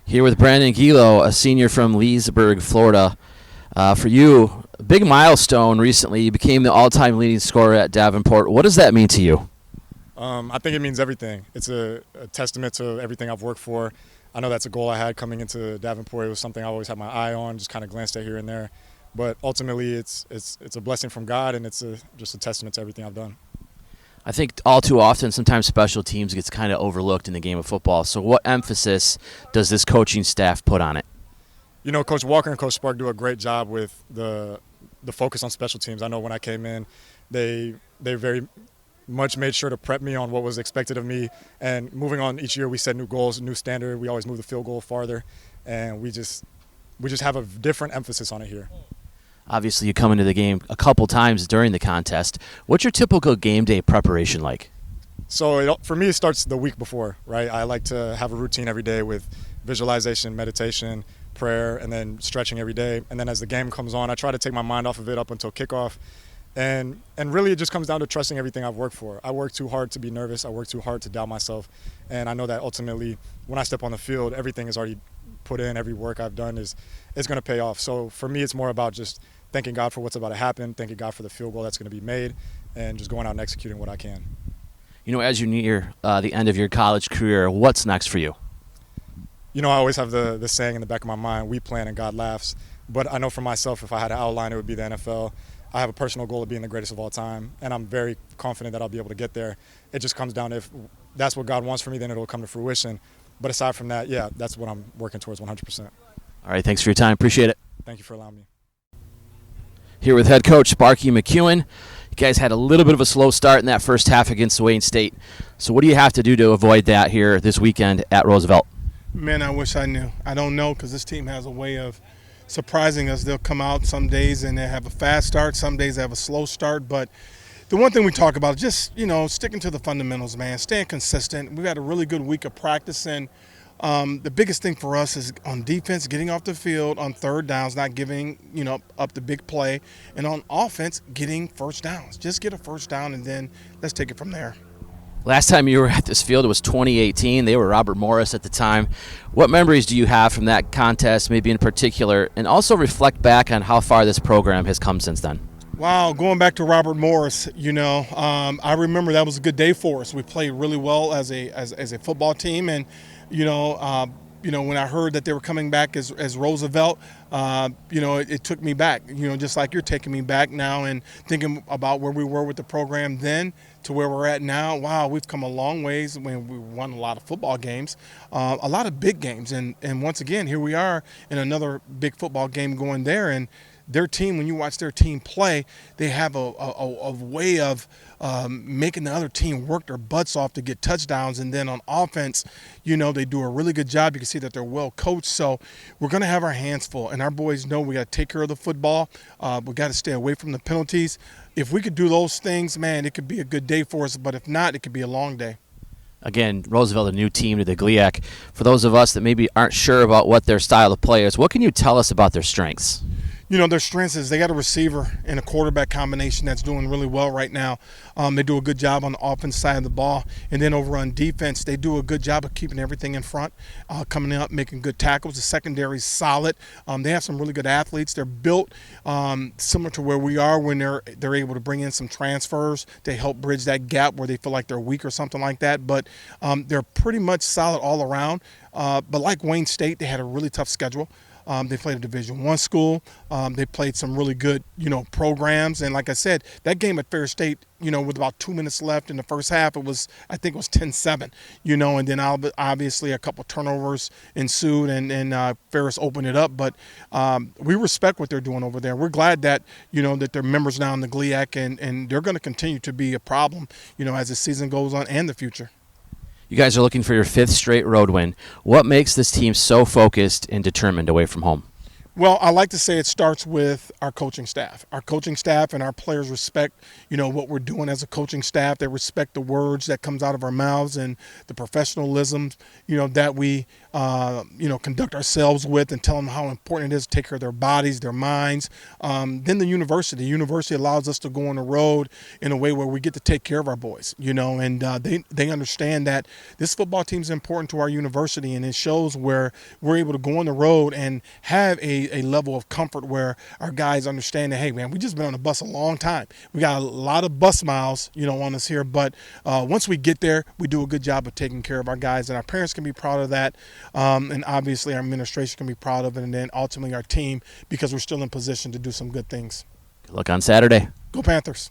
Here with Brandon Gielow, a senior from Leesburg, Florida. For you, a big milestone recently. You became the all-time leading scorer at Davenport. What does that mean to you? I think it means everything. It's a testament to everything I've worked for. I know that's a goal I had coming into Davenport. It was something I always had my eye on, just kind of glanced at here and there. But ultimately, it's a blessing from God, and it's just a testament to everything I've done. I think all too often, sometimes special teams gets kind of overlooked in the game of football. So what emphasis does this coaching staff put on it? You know, Coach Walker and Coach Spark do a great job with the focus on special teams. I know when I came in, they very much made sure to prep me on what was expected of me. And moving on each year, we set new goals, new standard. We always move the field goal farther, and we just have a different emphasis on it here. Obviously, you come into the game a couple times during the contest. What's your typical game day preparation like? So for me, it starts the week before, right? I like to have a routine every day with visualization, meditation, prayer, and then stretching every day. And then as the game comes on, I try to take my mind off of it up until kickoff. And really it just comes down to trusting everything I've worked for. I work too hard to be nervous. I work too hard to doubt myself. And I know that ultimately when I step on the field, everything is already put in. Every work I've done is going to pay off. So for me, it's more about just thanking God for what's about to happen, thanking God for the field goal that's going to be made, and just going out and executing what I can. You know, as you near the end of your college career, what's next for you? You know, I always have the saying in the back of my mind, we plan and God laughs. But I know for myself, if I had to outline, it would be the NFL. I have a personal goal of being the greatest of all time, and I'm very confident that I'll be able to get there. It just comes down to if that's what God wants for me, then it'll come to fruition. But aside from that, yeah, that's what I'm working towards 100%. All right, thanks for your time. Appreciate it. Thank you for allowing me. Here with head coach Sparky McEwen. You guys had a little bit of a slow start in that first half against Wayne State. So what do you have to do to avoid that here this weekend at Roosevelt? Man, I wish I knew. I don't know because this team has a way of surprising us. They'll come out some days and they have a fast start. Some days they have a slow start. But the one thing we talk about is just, sticking to the fundamentals, man, staying consistent. We've had a really good week of practice, and the biggest thing for us is on defense, getting off the field on third downs, not giving, up the big play. And on offense, getting first downs. Just get a first down, and then let's take it from there. Last time you were at this field, it was 2018. They were Robert Morris at the time. What memories do you have from that contest, maybe in particular, and also reflect back on how far this program has come since then? Wow, going back to Robert Morris, I remember that was a good day for us. We played really well as a football team, and when I heard that they were coming back as Roosevelt, it took me back, just like you're taking me back now and thinking about where we were with the program then to where we're at now. Wow, we've come a long ways. When we won a lot of football games, a lot of big games. And once again, here we are in another big football game going there. And their team, when you watch their team play, they have a way of making the other team work their butts off to get touchdowns. And then on offense, they do a really good job. You can see that they're well coached. So we're going to have our hands full. And our boys know we got to take care of the football. We got to stay away from the penalties. If we could do those things, man, it could be a good day for us. But if not, it could be a long day. Again, Roosevelt, a new team to the GLIAC. For those of us that maybe aren't sure about what their style of play is, what can you tell us about their strengths? Their strengths is they got a receiver and a quarterback combination that's doing really well right now. They do a good job on the offense side of the ball. And then over on defense, they do a good job of keeping everything in front, coming up, making good tackles. The secondary is solid. They have some really good athletes. They're built similar to where we are when they're able to bring in some transfers to help bridge that gap where they feel like they're weak or something like that. But they're pretty much solid all around. But like Wayne State, they had a really tough schedule. They played a Division I school. They played some really good, programs. And like I said, that game at Ferris State, with about 2 minutes left in the first half, I think it was 10-7, and then obviously a couple turnovers ensued and Ferris opened it up. But we respect what they're doing over there. We're glad that, that they're members now in the GLIAC, and they're going to continue to be a problem, as the season goes on and the future. You guys are looking for your 5th straight road win. What makes this team so focused and determined away from home? Well, I like to say it starts with our coaching staff. Our coaching staff and our players respect, what we're doing as a coaching staff. They respect the words that comes out of our mouths and the professionalism, that we, conduct ourselves with, and tell them how important it is to take care of their bodies, their minds. Then the university. The university allows us to go on the road in a way where we get to take care of our boys, and they understand that this football team is important to our university, and it shows where we're able to go on the road and have a level of comfort where our guys understand that, hey, man, we just been on the bus a long time. We got a lot of bus miles, on us here, but once we get there, we do a good job of taking care of our guys, and our parents can be proud of that, and obviously our administration can be proud of it, and then ultimately our team, because we're still in position to do some good things. Good luck on Saturday. Go Panthers.